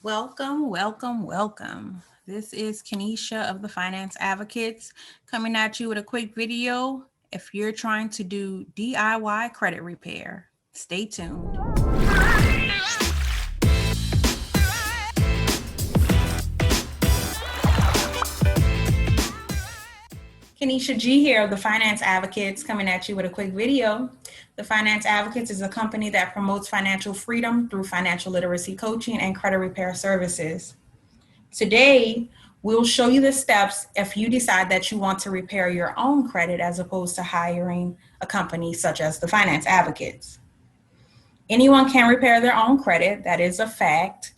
Welcome, welcome, welcome. This is Kenesha of the Finance Advocates coming at you with a quick video. If you're trying to do DIY credit repair, stay tuned. Kenesha G here of the Finance Advocates coming at you with a quick video. The Finance Advocates is a company that promotes financial freedom through financial literacy coaching and credit repair services. Today, we'll show you the steps if you decide that you want to repair your own credit as opposed to hiring a company such as the Finance Advocates. Anyone can repair their own credit, that is a fact.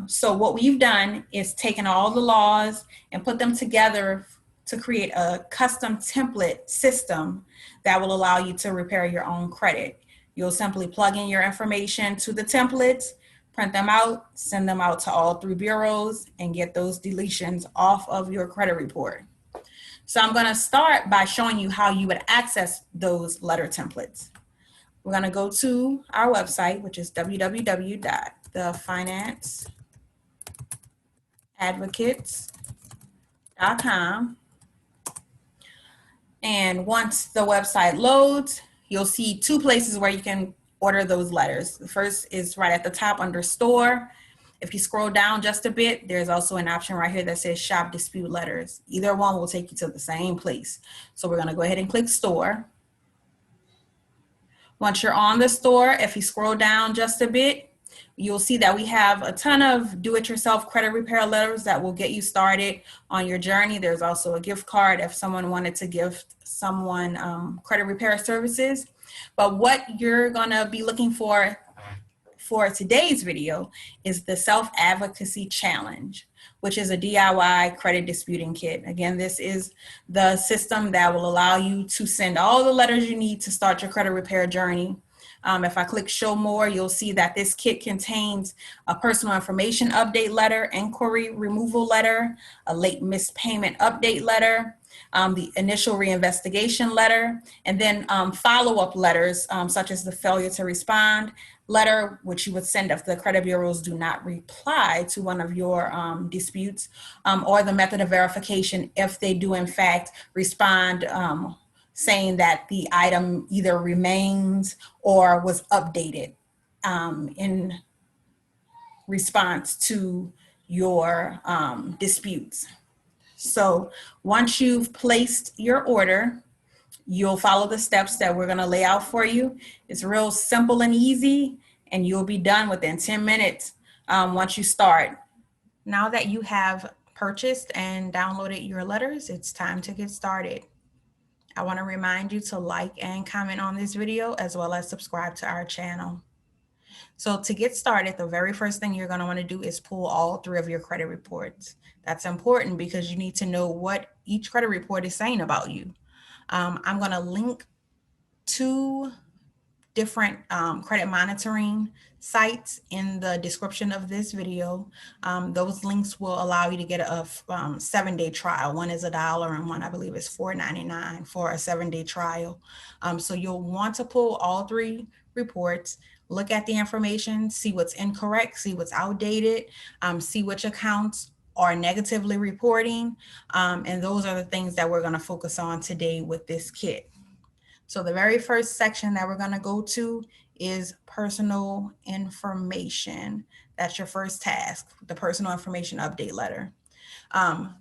So what we've done is taken all the laws and put them together to create a custom template system that will allow you to repair your own credit. You'll simply plug in your information to the templates, print them out, send them out to all three bureaus, and get those deletions off of your credit report. So I'm going to start by showing you how you would access those letter templates. We're going to go to our website, which is www.thefinanceadvocates.com. And once the website loads, you'll see two places where you can order those letters. The first is right at the top under store. If you scroll down just a bit, there's also an option right here that says shop dispute letters. Either one will take you to the same place. So we're going to go ahead and click store. Once you're on the store, if you scroll down just a bit, you'll see that we have a ton of do-it-yourself credit repair letters that will get you started on your journey. There's also a gift card if someone wanted to gift someone credit repair services. But what you're gonna be looking for today's video is the Self-Advocacy Challenge, which is a DIY credit disputing kit. Again, this is the system that will allow you to send all the letters you need to start your credit repair journey. If I click show more, you'll see that this kit contains a personal information update letter, inquiry removal letter, a late missed payment update letter, the initial reinvestigation letter, and then follow-up letters such as the failure to respond letter, which you would send if the credit bureaus do not reply to one of your disputes, or the method of verification if they do in fact respond, saying that the item either remains or was updated in response to your disputes. So once you've placed your order, you'll follow the steps that we're going to lay out for you. It's real simple and easy, and you'll be done within 10 minutes once you start. Now that you have purchased and downloaded your letters, it's time to get started. I want to remind you to like and comment on this video as well as subscribe to our channel. So to get started, the very first thing you're going to want to do is pull all three of your credit reports. That's important because you need to know what each credit report is saying about you. I'm going to link two different credit monitoring sites in the description of this video. Those links will allow you to get a 7-day trial. One is $1 and one I believe is $4.99 for a 7-day trial. So you'll want to pull all three reports, look at the information, see what's incorrect, see what's outdated, see which accounts are negatively reporting. And those are the things that we're going to focus on today with this kit. So the very first section that we're going to go to is personal information. That's your first task, the personal information update letter.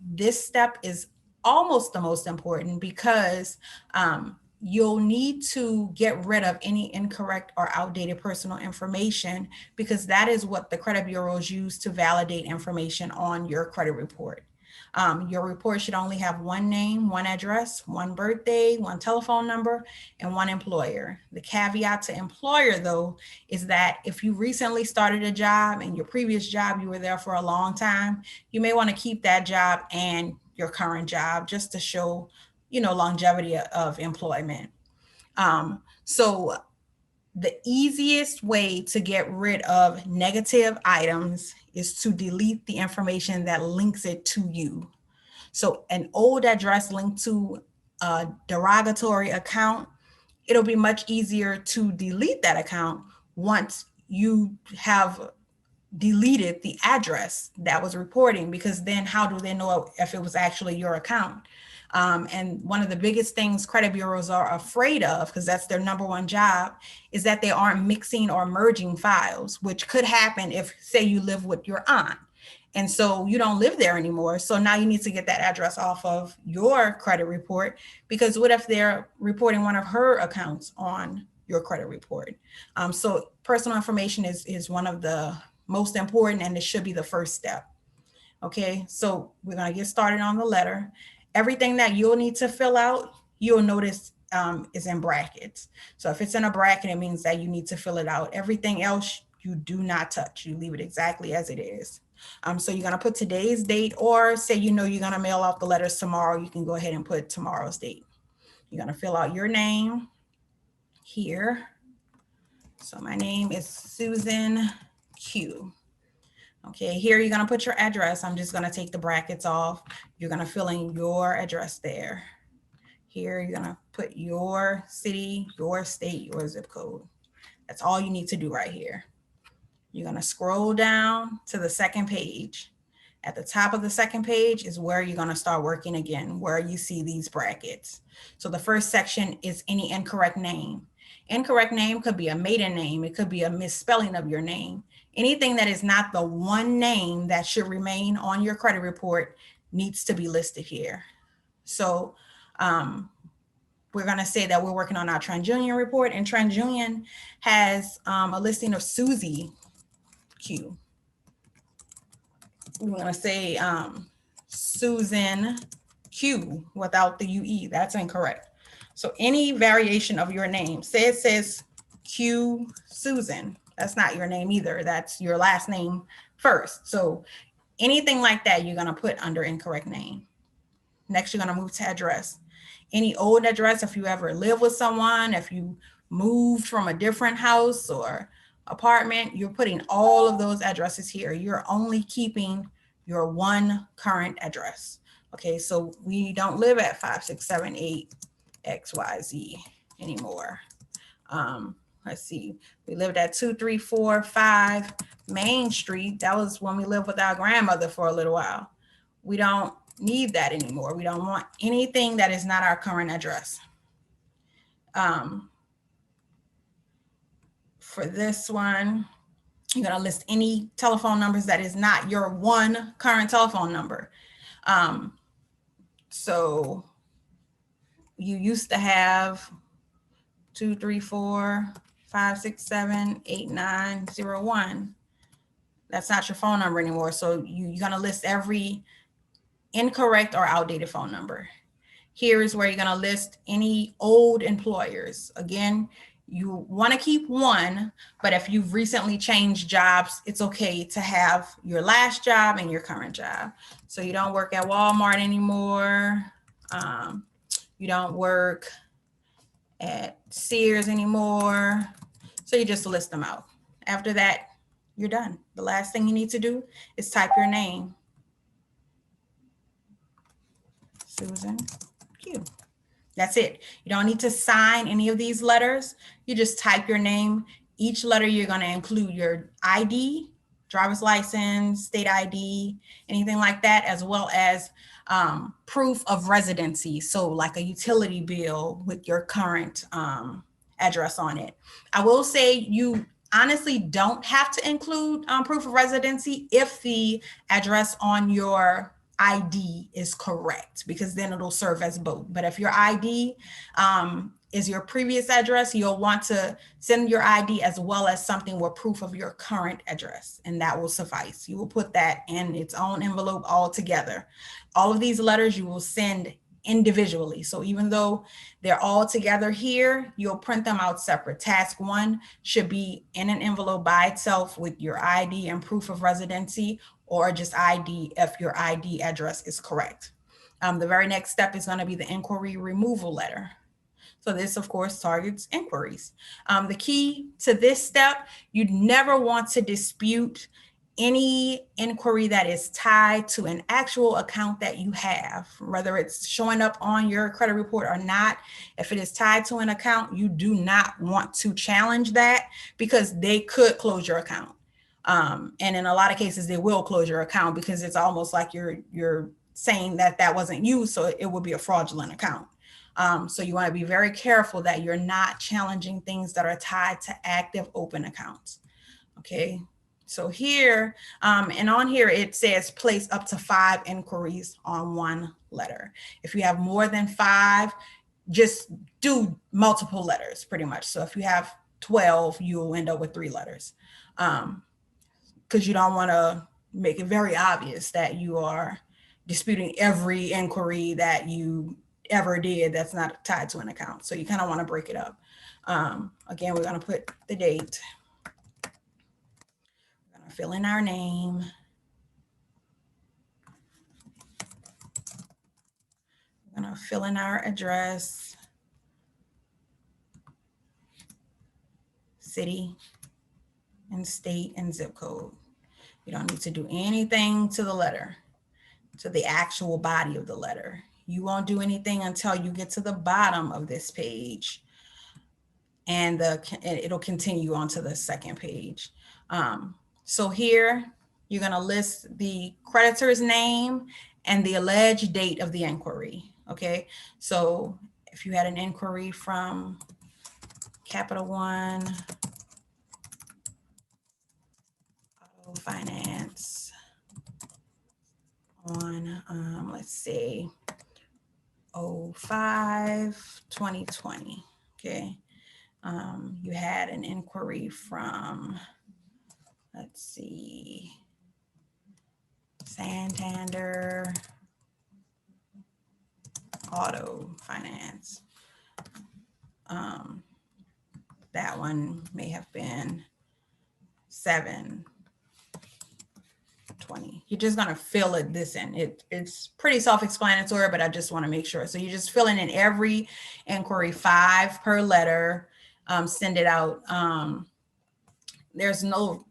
This step is almost the most important because you'll need to get rid of any incorrect or outdated personal information because that is what the credit bureaus use to validate information on your credit report. Your report should only have one name, one address, one birthday, one telephone number, and one employer. The caveat to employer, though, is that if you recently started a job and your previous job, you were there for a long time, you may want to keep that job and your current job just to show, longevity of employment. So the easiest way to get rid of negative items is to delete the information that links it to you. So an old address linked to a derogatory account, it'll be much easier to delete that account once you have deleted the address that was reporting, because then how do they know if it was actually your account? And one of the biggest things credit bureaus are afraid of, because that's their number one job, is that they aren't mixing or merging files, which could happen if, say, you live with your aunt. And so you don't live there anymore. So now you need to get that address off of your credit report, because what if they're reporting one of her accounts on your credit report? So personal information is one of the most important, and it should be the first step. Okay, so we're gonna get started on the letter. Everything that you'll need to fill out, you'll notice is in brackets. So if it's in a bracket, it means that you need to fill it out. Everything else you do not touch. You leave it exactly as it is. So you're gonna put today's date, or say you're gonna mail out the letters tomorrow, you can go ahead and put tomorrow's date. You're gonna fill out your name here. So my name is Susan Q. Okay, here you're gonna put your address. I'm just gonna take the brackets off. You're gonna fill in your address there. Here you're gonna put your city, your state, your zip code. That's all you need to do right here. You're gonna scroll down to the second page. At the top of the second page is where you're gonna start working again, where you see these brackets. So the first section is any incorrect name. Incorrect name could be a maiden name. It could be a misspelling of your name. Anything that is not the one name that should remain on your credit report needs to be listed here. So we're going to say that we're working on our TransUnion report, and TransUnion has a listing of Susie Q. We're going to say Susan Q without the UE. That's incorrect. So any variation of your name, say it says Q Susan, that's not your name either. That's your last name first. So anything like that, you're going to put under incorrect name. Next, you're going to move to address. Any old address, if you ever live with someone, if you moved from a different house or apartment, you're putting all of those addresses here. You're only keeping your one current address. Okay, so we don't live at 5678 XYZ anymore. Let's see, we lived at 2345 Main Street. That was when we lived with our grandmother for a little while. We don't need that anymore. We don't want anything that is not our current address. For this one, you're gonna list any telephone numbers that is not your one current telephone number. So you used to have 234-567-8901. That's not your phone number anymore. So you're gonna list every incorrect or outdated phone number. Here is where you're gonna list any old employers. Again, you wanna keep one, but if you've recently changed jobs, it's okay to have your last job and your current job. So you don't work at Walmart anymore. You don't work at Sears anymore. So you just list them out. After that, you're done. The last thing you need to do is type your name. Susan Q. That's it. You don't need to sign any of these letters. You just type your name. Each letter you're going to include your ID, driver's license, state ID, anything like that, as well as proof of residency. So like a utility bill with your current address on it. I will say you honestly don't have to include proof of residency if the address on your ID is correct, because then it'll serve as both. But if your ID is your previous address, you'll want to send your ID as well as something with proof of your current address, and that will suffice. You will put that in its own envelope all together. All of these letters you will send individually. So even though they're all together here, you'll print them out separate. Task 1 should be in an envelope by itself with your ID and proof of residency, or just ID if your ID address is correct. The very next step is going to be the inquiry removal letter. So this, of course, targets inquiries. The key to this step, you'd never want to dispute any inquiry that is tied to an actual account that you have, whether it's showing up on your credit report or not. If it is tied to an account, you do not want to challenge that, because they could close your account. And in a lot of cases, they will close your account because it's almost like you're saying that that wasn't you, so it would be a fraudulent account. So you want to be very careful that you're not challenging things that are tied to active open accounts. Okay. So here, and on here, it says place up to 5 inquiries on one letter. If you have more than 5, just do multiple letters pretty much. So if you have 12, you'll end up with 3 letters. Because you don't want to make it very obvious that you are disputing every inquiry that you ever did that's not tied to an account. So you kind of want to break it up. Again, we're going to put the date. We're going to fill in our name. We're going to fill in our address, city, and state, and zip code. You don't need to do anything to the letter, to the actual body of the letter. You won't do anything until you get to the bottom of this page, and it'll continue on to the second page. So here, you're going to list the creditor's name and the alleged date of the inquiry. Okay, so if you had an inquiry from Capital One Auto Finance on, let's say, 05/2020, okay, you had an inquiry from, let's see, Santander Auto Finance. That one may have been 7/20. You're just going to fill this in. It's pretty self-explanatory, but I just want to make sure. So you're just filling in every inquiry, 5 per letter, send it out. There's no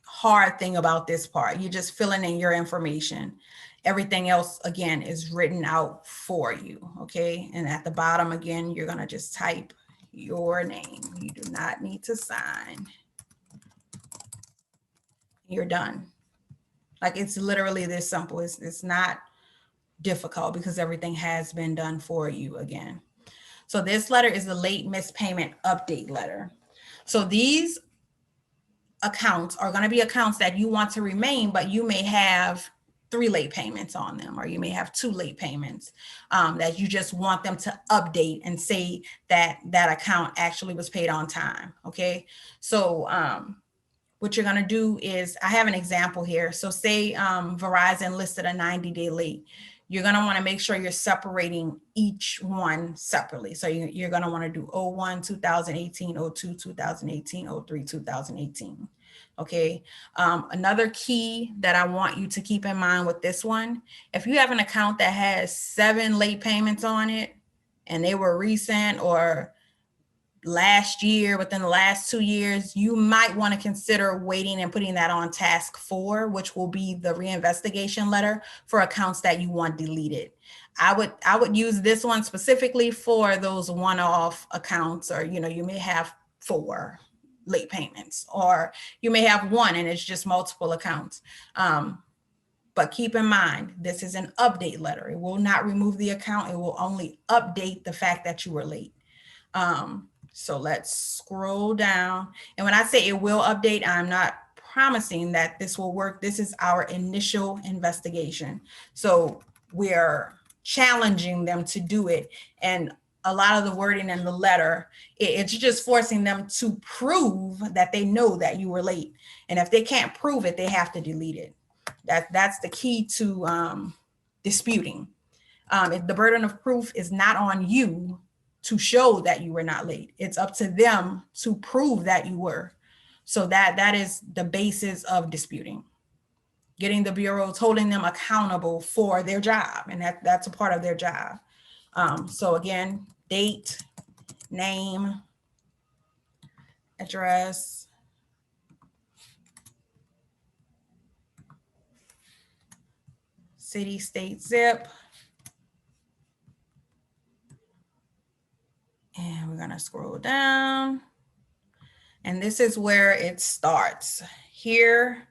hard thing about this part. You're just filling in your information. Everything else, again, is written out for you, okay? And at the bottom, again, you're going to just type your name. You do not need to sign. You're done. Like, it's literally this simple. It's not difficult because everything has been done for you again. So this letter is the late missed payment update letter. So these accounts are going to be accounts that you want to remain, but you may have 3 late payments on them, or you may have 2 late payments that you just want them to update and say that that account actually was paid on time. Okay. So what you're going to do is, I have an example here. So say Verizon listed a 90-day late. You're going to want to make sure you're separating each one separately. So you're going to want to do 01/2018, 02/2018, 03/2018. Okay. Another key that I want you to keep in mind with this one, if you have an account that has 7 late payments on it and they were recent or last year, within the last 2 years, you might want to consider waiting and putting that on task 4, which will be the reinvestigation letter for accounts that you want deleted. I would use this one specifically for those one-off accounts, or, you may have 4 late payments, or you may have 1 and it's just multiple accounts. But keep in mind, this is an update letter. It will not remove the account. It will only update the fact that you were late. So let's scroll down. And when I say it will update, I'm not promising that this will work. This is our initial investigation. So we're challenging them to do it. And a lot of the wording in the letter, it's just forcing them to prove that they know that you were late. And if they can't prove it, they have to delete it. That's the key to disputing. If the burden of proof is not on you to show that you were not late, it's up to them to prove that you were. So that is the basis of disputing. Getting the bureaus, holding them accountable for their job, and that's a part of their job. So again, date, name, address, city, state, zip. And we're gonna scroll down. And this is where it starts. Here,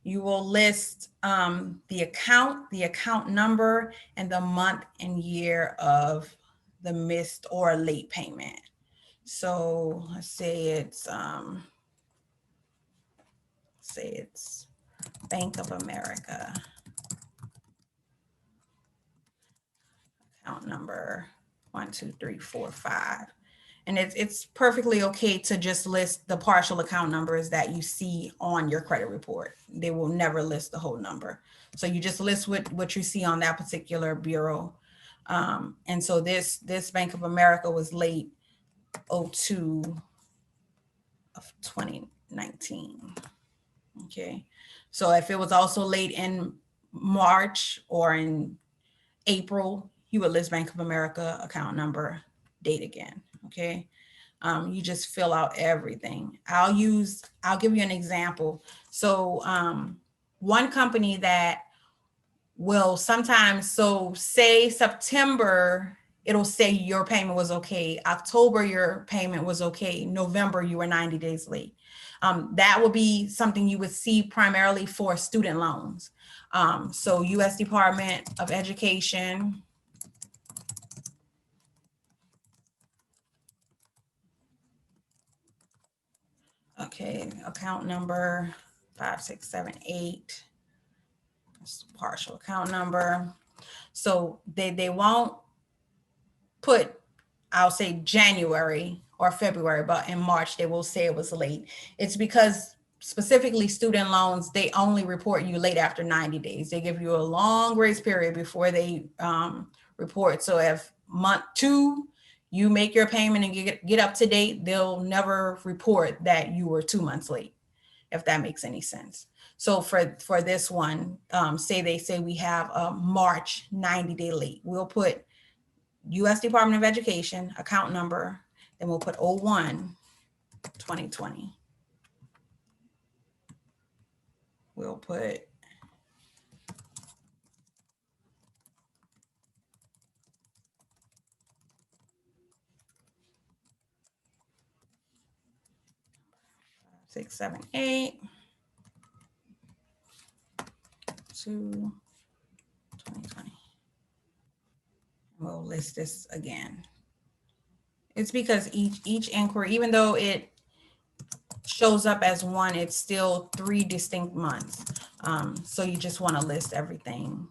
you will list the account number, and the month and year of the missed or late payment. So let's say it's Bank of America account number 12345. And it's perfectly okay to just list the partial account numbers that you see on your credit report. They will never list the whole number. So you just list what you see on that particular bureau. And so this Bank of America was late 02 of 2019. Okay. So if it was also late in March or in April, you would list Bank of America account number, date again. Okay. You just fill out everything. I'll give you an example. So one company that will sometimes, so say September, it'll say your payment was okay. October, your payment was okay. November, you were 90 days late. That will be something you would see primarily for student loans. So U.S. Department of Education. Okay, account number 5678. Partial account number. So they won't put, I'll say January or February, but in March they will say it was late. It's because specifically student loans, they only report you late after 90 days. They give you a long grace period before they report. So if month 2, you make your payment and get up to date, they'll never report that you were 2 months late, if that makes any sense. So for this one, they say we have a March 90-day late. We'll put U.S. Department of Education account number, then we'll put 01/2020. We'll put six, seven, eight to 2020. We'll list this again. It's because each inquiry, even though it shows up as one, it's still 3 distinct months. So you just want to list everything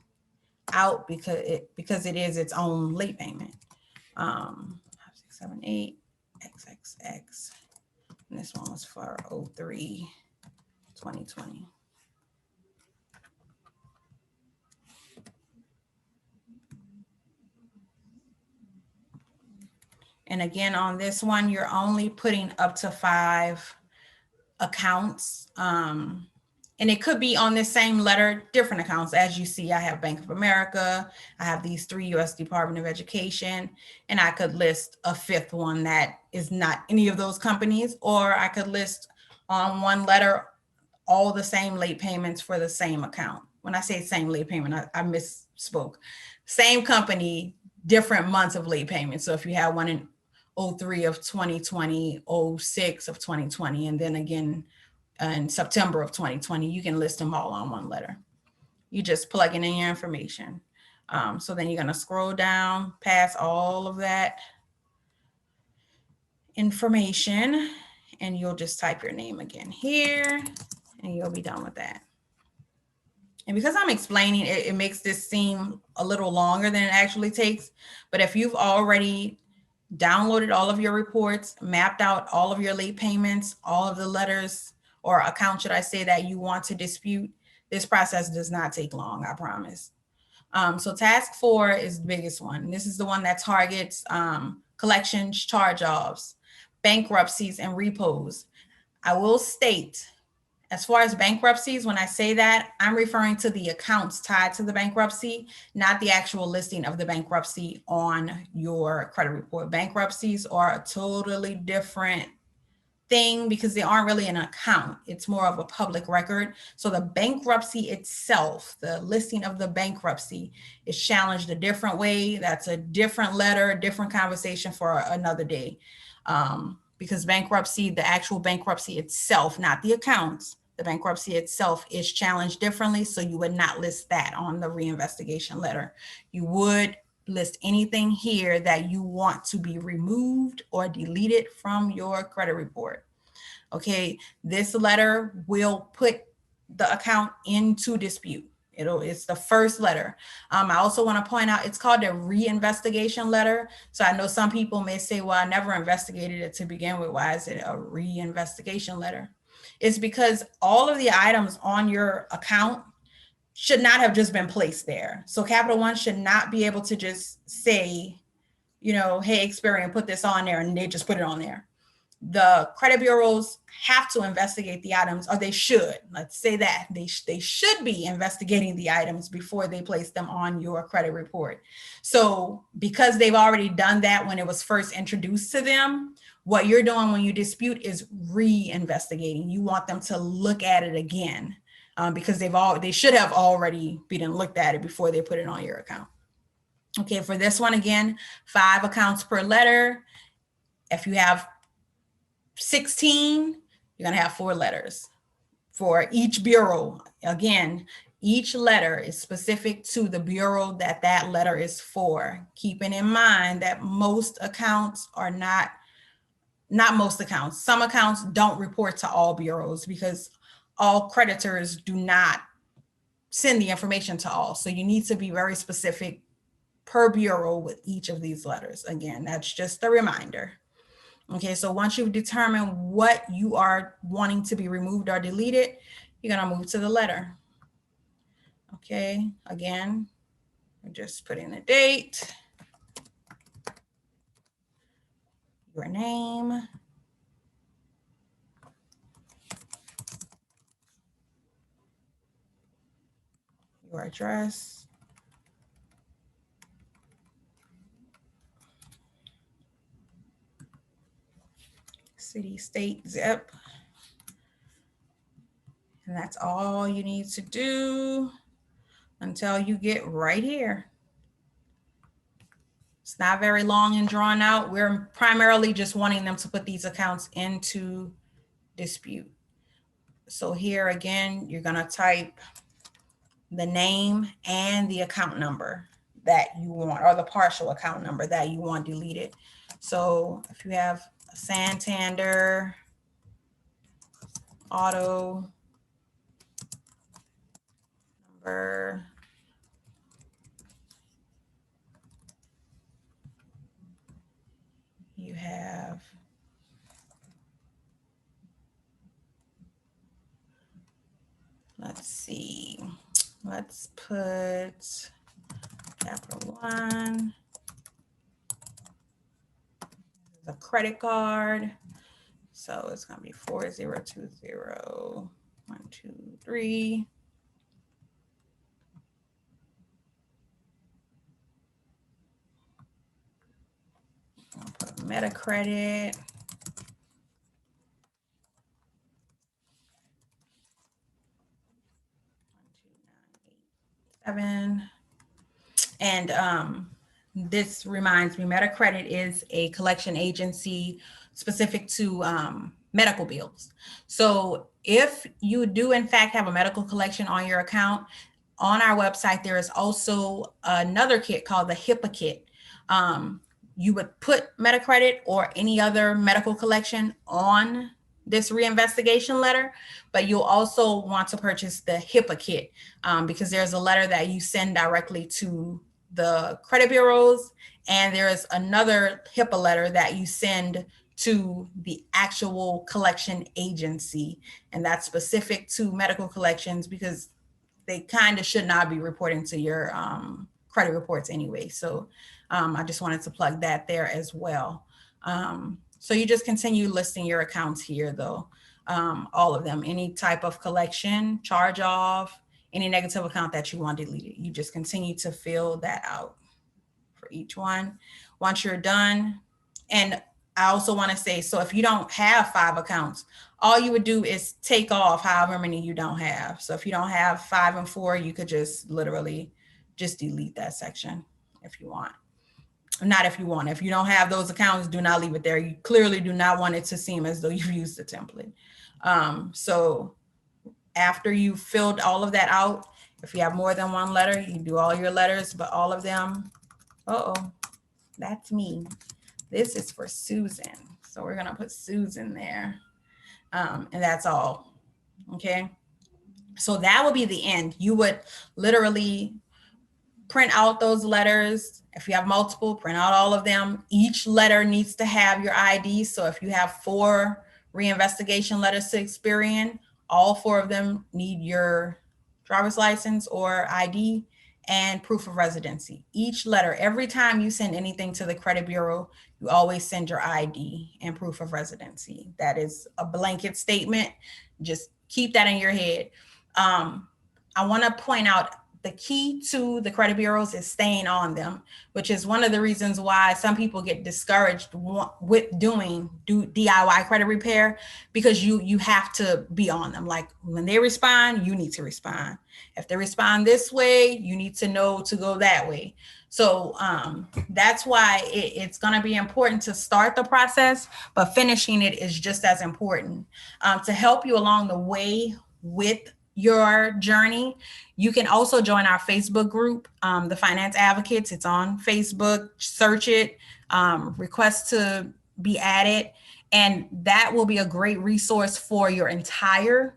out because it is its own late payment. 5678 XXX. And this one was for 03/2020. And again, on this one, you're only putting up to 5 accounts. And it could be on this same letter, different accounts. As you see, I have Bank of America, I have these 3 U.S. Department of Education, and I could list a 5th one that is not any of those companies, or I could list on one letter all the same late payments for the same account. When I say same late payment, I misspoke. Same company, different months of late payment. So if you have one in 03 of 2020, 06 of 2020, and then again in September of 2020, you can list them all on one letter. You just plug in your information. So then you're going to scroll down past all of that information, and you'll just type your name again here, and you'll be done with that. And because I'm explaining it, it makes this seem a little longer than it actually takes. But if you've already downloaded all of your reports, mapped out all of your late payments, all of the letters or accounts, should I say, that you want to dispute, this process does not take long, I promise. So task 4 is the biggest one. This is the one that targets collections, charge-offs, bankruptcies, and repos. I will state, as far as bankruptcies, when I say that, I'm referring to the accounts tied to the bankruptcy, not the actual listing of the bankruptcy on your credit report. Bankruptcies are a totally different thing because they aren't really an account. It's more of a public record. So the bankruptcy itself, the listing of the bankruptcy, is challenged a different way. That's a different letter, a different conversation for another day. because bankruptcy, the actual bankruptcy itself, not the accounts, the bankruptcy itself is challenged differently. So you would not list that on the reinvestigation letter. You would list anything here that you want to be removed or deleted from your credit report. Okay, this letter will put the account into dispute. It's the first letter. I also want to point out it's called a reinvestigation letter. So I know some people may say, well, I never investigated it to begin with. Why is it a reinvestigation letter? It's because all of the items on your account should not have just been placed there. So Capital One should not be able to just say, hey, Experian, put this on there, and they just put it on there. The credit bureaus have to investigate the items, or they should. Let's say that they should be investigating the items before they place them on your credit report. So because they've already done that when it was first introduced to them, what you're doing when you dispute is re-investigating. You want them to look at it again because they should have already been looked at it before they put it on your account. Okay, for this one, again, 5 accounts per letter. If you have 16, you're going to have 4 letters for each bureau. Again, each letter is specific to the bureau that letter is for. Keeping in mind that most accounts are not most accounts. Some accounts don't report to all bureaus because all creditors do not send the information to all. So you need to be very specific per bureau with each of these letters. Again, that's just a reminder. Okay, so once you've determined what you are wanting to be removed or deleted, you're gonna move to the letter. Okay, again, we're just putting the date, your name, your address, city, state, zip. And that's all you need to do until you get right here. It's not very long and drawn out. We're primarily just wanting them to put these accounts into dispute. So here again, you're gonna type the name and the account number that you want, or the partial account number that you want deleted. So if you have a Santander auto number, you have let's see, let's put Capital One, the credit card. So it's gonna be 4020123. I'll put MetaCredit. And this reminds me, MetaCredit is a collection agency specific to medical bills. So if you do in fact have a medical collection on your account, on our website, there is also another kit called the HIPAA kit. You would put MetaCredit or any other medical collection on this reinvestigation letter, but you'll also want to purchase the HIPAA kit because there's a letter that you send directly to the credit bureaus, and there's another HIPAA letter that you send to the actual collection agency, and that's specific to medical collections because they kind of should not be reporting to your credit reports anyway. So I just wanted to plug that there as well. So you just continue listing your accounts here though, all of them, any type of collection, charge off, any negative account that you want deleted. You just continue to fill that out for each one. Once you're done, and I also want to say, so if you don't have 5 accounts, all you would do is take off however many you don't have. So if you don't have 5 and 4, you could just literally just delete that section if you want. Not if you want. If you don't have those accounts, do not leave it there. You clearly do not want it to seem as though you've used the template. So after you filled all of that out, if you have more than one letter, you do all your letters, but all of them. Uh-oh, that's me. This is for Susan. So we're gonna put Susan there. And that's all, okay? So that will be the end. You would literally print out those letters. If you have multiple, print out all of them. Each letter needs to have your ID. So if you have 4 reinvestigation letters to Experian, all 4 of them need your driver's license or ID and proof of residency. Each letter, every time you send anything to the credit bureau, you always send your ID and proof of residency. That is a blanket statement. Just keep that in your head. I want to point out the key to the credit bureaus is staying on them, which is one of the reasons why some people get discouraged with doing DIY credit repair, because you have to be on them. Like when they respond, you need to respond. If they respond this way, you need to know to go that way. So that's why it's going to be important to start the process, but finishing it is just as important. To help you along the way with your journey, you can also join our Facebook group, the Finance Advocates. It's on Facebook. Search it, request to be added, and that will be a great resource for your entire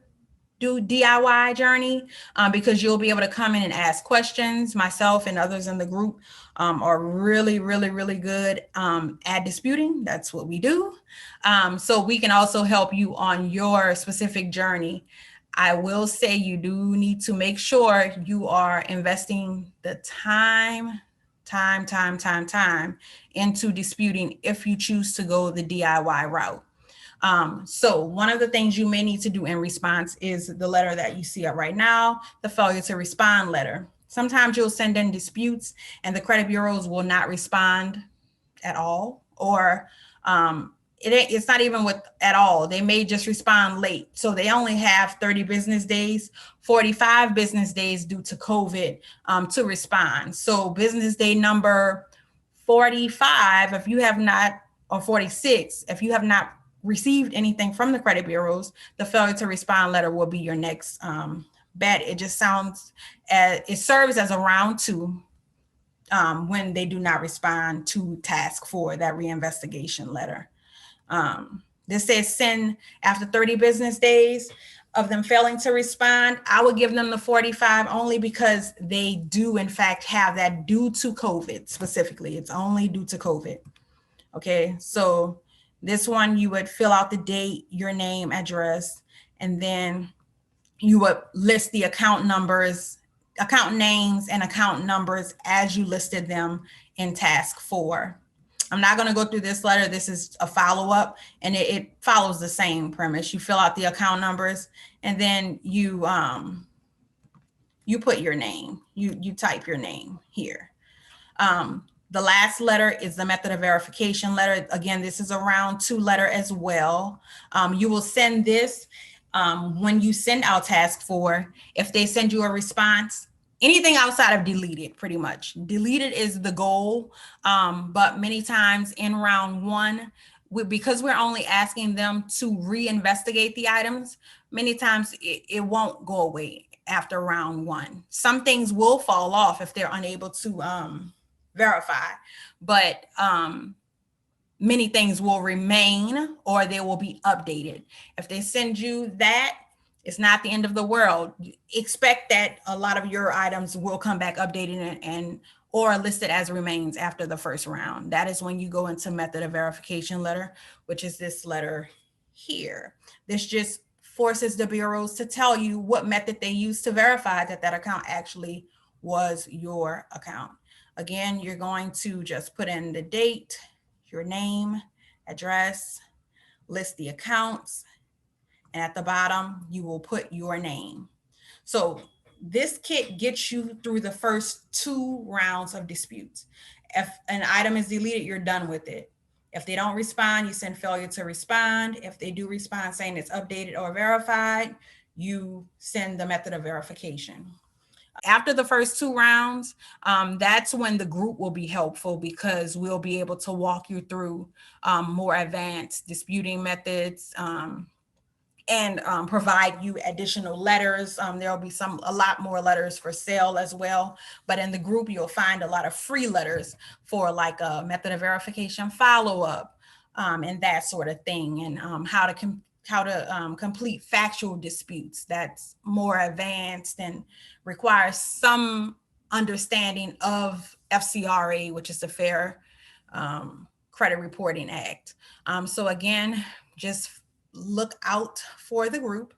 DIY journey, because you'll be able to come in and ask questions. Myself and others in the group are really, really, really good at disputing. That's what we do. So we can also help you on your specific journey. I will say you do need to make sure you are investing the time into disputing if you choose to go the DIY route. So one of the things you may need to do in response is the letter that you see up right now, the failure to respond letter. Sometimes you'll send in disputes and the credit bureaus will not respond at all, or it's not even with at all. They may just respond late. So they only have 30 business days, 45 business days due to COVID to respond. So business day number 45, if you have not, or 46, if you have not received anything from the credit bureaus, the failure to respond letter will be your next bet. It just sounds, it serves as a round 2 when they do not respond to task 4, that reinvestigation letter. This says send after 30 business days of them failing to respond. I would give them the 45 only because they do in fact have that due to COVID specifically. It's only due to COVID. Okay, so this one you would fill out the date, your name, address, and then you would list the account numbers, account names, and account numbers as you listed them in task 4. I'm not going to go through this letter. This is a follow-up, and it follows the same premise. You fill out the account numbers, and then you put your name. You type your name here. The last letter is the method of verification letter. Again, this is a round 2 letter as well. You will send this when you send out task 4. If they send you a response, anything outside of deleted, pretty much. Deleted is the goal, but many times in round 1, because we're only asking them to reinvestigate the items, many times it won't go away after round 1. Some things will fall off if they're unable to verify, but many things will remain or they will be updated. If they send you that, it's not the end of the world. Expect that a lot of your items will come back updated and or listed as remains after the first round. That is when you go into method of verification letter, which is this letter here. This just forces the bureaus to tell you what method they use to verify that that account actually was your account. Again, you're going to just put in the date, your name, address, list the accounts, and at the bottom, you will put your name. So this kit gets you through the first 2 rounds of disputes. If an item is deleted, you're done with it. If they don't respond, you send failure to respond. If they do respond saying it's updated or verified, you send the method of verification. After the first 2 rounds, that's when the group will be helpful, because we'll be able to walk you through more advanced disputing methods, and provide you additional letters. There'll be a lot more letters for sale as well. But in the group, you'll find a lot of free letters for like a method of verification follow-up, and that sort of thing, and how to complete factual disputes. That's more advanced and requires some understanding of FCRA, which is the Fair Credit Reporting Act. So again, just look out for the group.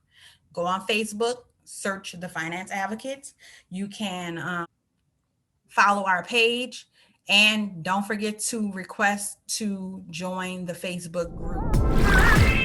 Go on Facebook, search the Finance Advocates. You can follow our page, and don't forget to request to join the Facebook group.